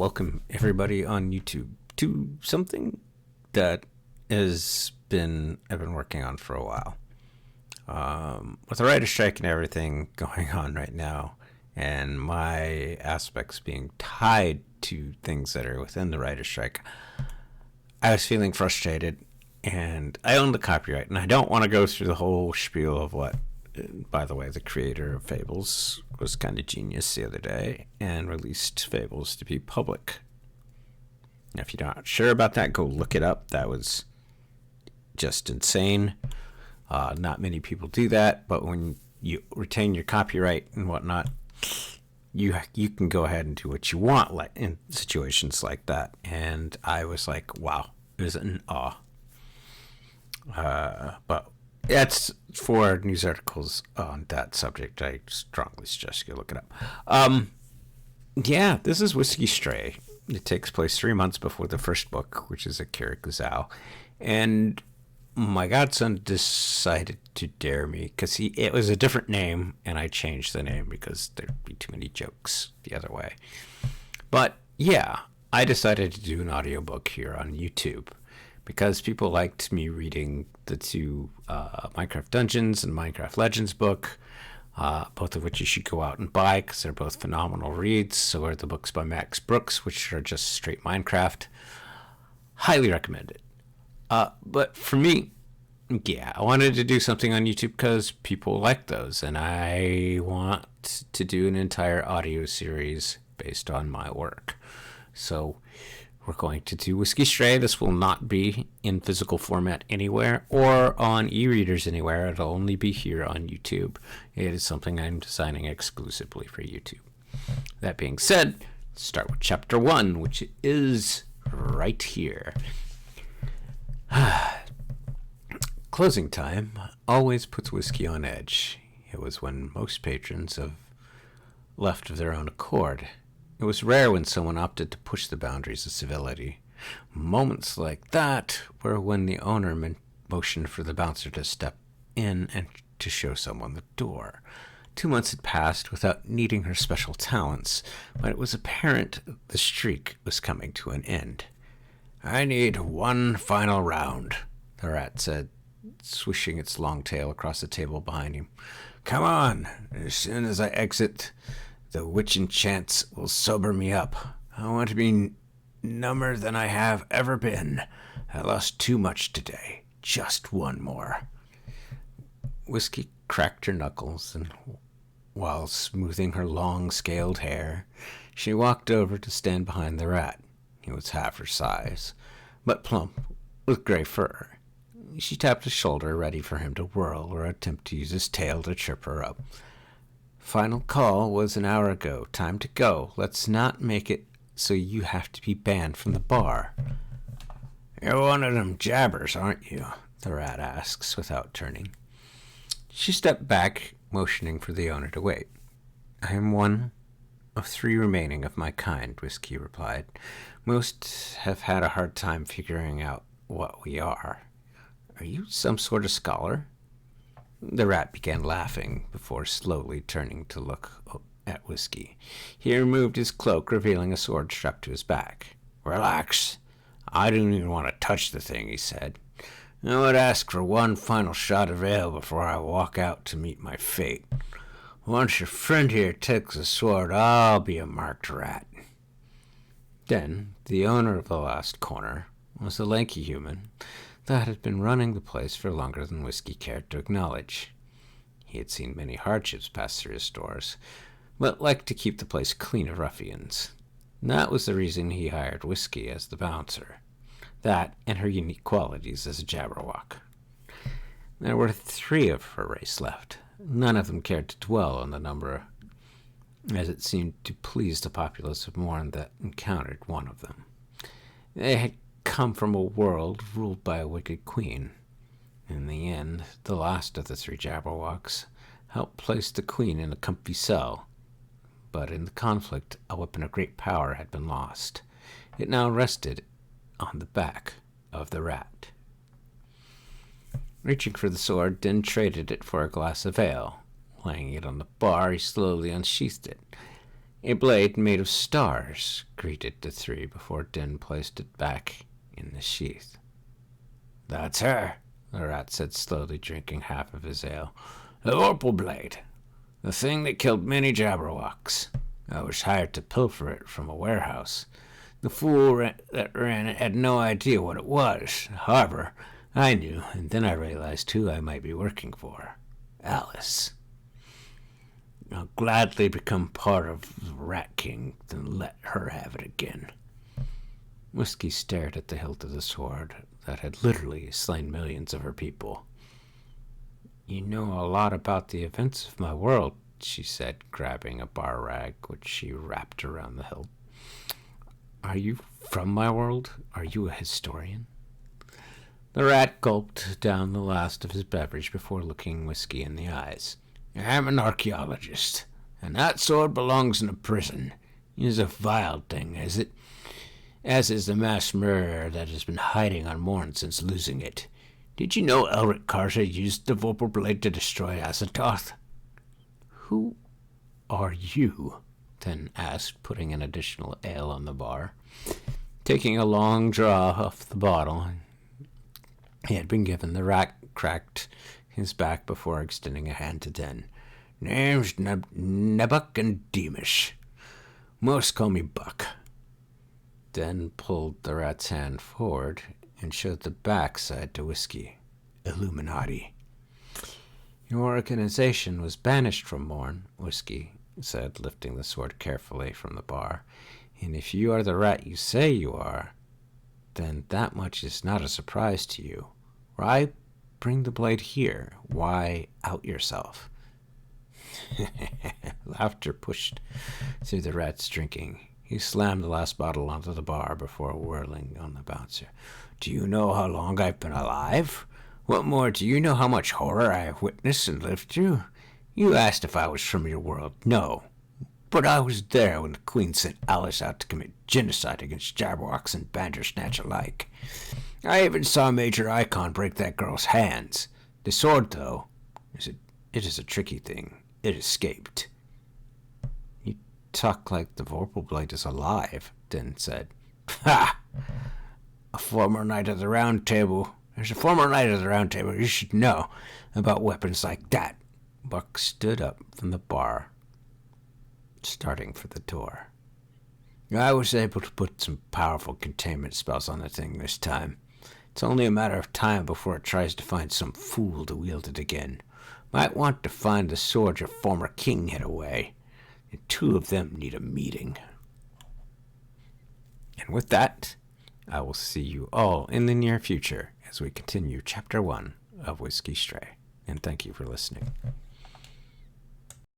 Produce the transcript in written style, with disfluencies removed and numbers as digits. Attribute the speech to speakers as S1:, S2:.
S1: welcome everybody on YouTube to something that I've been working on for a while. With the writer strike and everything going on right now, and my aspects being tied to things that are within the writer strike, I was feeling frustrated, and I own the copyright, and I don't want to go through the whole spiel of what. By the way, the creator of Fables was kind of genius the other day and released Fables to be public. Now, if you're not sure about that, go look it up. That was just insane. Not many people do that, but when you retain your copyright and whatnot, you can go ahead and do what you want in situations like that. And I was like, wow, it was in awe. But that's for news articles on that subject. I strongly suggest you look it up. Yeah, this is Whiskey Stray. It takes place 3 months before the first book, which is Akira Kurosawa. And my godson decided to dare me because it was a different name, and I changed the name because there'd be too many jokes the other way. But yeah, I decided to do an audiobook here on YouTube because people liked me reading the two Minecraft Dungeons and Minecraft Legends book, both of which you should go out and buy because they're both phenomenal reads. So are the books by Max Brooks, which are just straight Minecraft. Highly recommend it. But for me, yeah, I wanted to do something on YouTube because people like those, and I want to do an entire audio series based on my work. So we're going to do Whiskey Stray. This will not be in physical format anywhere or on e-readers anywhere. It'll only be here on YouTube. It is something I'm designing exclusively for YouTube. That being said, let's start with Chapter 1, which is right here. Closing time always puts whiskey on edge. It was when most patrons have left of their own accord. It was rare when someone opted to push the boundaries of civility. Moments like that were when the owner motioned for the bouncer to step in and to show someone the door. 2 months had passed without needing her special talents, but it was apparent the streak was coming to an end. "I need one final round," the rat said, swishing its long tail across the table behind him. "Come on, as soon as I exit, the witch enchants will sober me up. I want to be number than I have ever been. I lost too much today. Just one more." Whiskey cracked her knuckles, and while smoothing her long, scaled hair, she walked over to stand behind the rat. He was half her size, but plump, with gray fur. She tapped his shoulder, ready for him to whirl or attempt to use his tail to trip her up. "Final call was an hour ago. Time to go. Let's not make it so you have to be banned from the bar." "You're one of them jabbers, aren't you?" the rat asks without turning. She stepped back, motioning for the owner to wait. "I am one of 3 remaining of my kind," Whiskey replied. "Most have had a hard time figuring out what we are. Are you some sort of scholar?" The rat began laughing before slowly turning to look at Whiskey. He removed his cloak, revealing a sword strapped to his back. "Relax. I don't even want to touch the thing," he said. "I would ask for one final shot of ale before I walk out to meet my fate. Once your friend here takes the sword, I'll be a marked rat." Then, the owner of the last corner was a lanky human that had been running the place for longer than Whiskey cared to acknowledge. He had seen many hardships pass through his doors, but liked to keep the place clean of ruffians. That was the reason he hired Whiskey as the bouncer. That and her unique qualities as a Jabberwock. There were 3 of her race left. None of them cared to dwell on the number, as it seemed to please the populace of Morn that encountered one of them. They had come from a world ruled by a wicked queen. In the end, the last of the 3 Jabberwocks helped place the queen in a comfy cell, but in the conflict, a weapon of great power had been lost. It now rested on the back of the rat. Reaching for the sword, Din traded it for a glass of ale. Laying it on the bar, he slowly unsheathed it. A blade made of stars greeted the three before Den placed it back in the sheath. "That's her," the rat said slowly, drinking half of his ale. "The Vorpal blade. The thing that killed many Jabberwocks. I was hired to pilfer it from a warehouse. The fool that ran it had no idea what it was. However, I knew, and then I realized who I might be working for. Alice. I'll gladly become part of the Rat King than let her have it again." Whiskey stared at the hilt of the sword that had literally slain millions of her people. "You know a lot about the events of my world," she said, grabbing a bar rag which she wrapped around the hilt. "Are you from my world? Are you a historian?" The rat gulped down the last of his beverage before looking Whiskey in the eyes. "I'm an archaeologist, and that sword belongs in a prison. It is a vile thing, as is the mass murderer that has been hiding on Morn since losing it. Did you know Elric Carter used the Vorpal blade to destroy Azathoth?" "Who are you?" Den asked, putting an additional ale on the bar. Taking a long draw off the bottle he had been given, the rat cracked his back before extending a hand to Den. "Name's Nebuck and Deemish. Most call me Buck." Den pulled the rat's hand forward and showed the backside to Whiskey. "Illuminati." "Your organization was banished from Morn," Whiskey said, lifting the sword carefully from the bar. "And if you are the rat you say you are, then that much is not a surprise to you. Why bring the blade here? Why out yourself?" Laughter pushed through the rat's drinking. He slammed the last bottle onto the bar before whirling on the bouncer. "Do you know how long I've been alive? What more, do you know how much horror I have witnessed and lived through? You asked if I was from your world. No. But I was there when the Queen sent Alice out to commit genocide against Jabberwocks and Bandersnatch alike. I even saw Major Icon break that girl's hands. The sword, though, it is a tricky thing. It escaped." "You talk like the Vorpal blade is alive," Den said. "Ha! A former knight of the Round Table. There's a former knight of the Round Table you should know about weapons like that." Buck stood up from the bar, starting for the door. "I was able to put some powerful containment spells on the thing this time. It's only a matter of time before it tries to find some fool to wield it again. Might want to find the sword your former king hid away. The two of them need a meeting." And with that, I will see you all in the near future as we continue Chapter 1 of Whiskey Stray. And thank you for listening.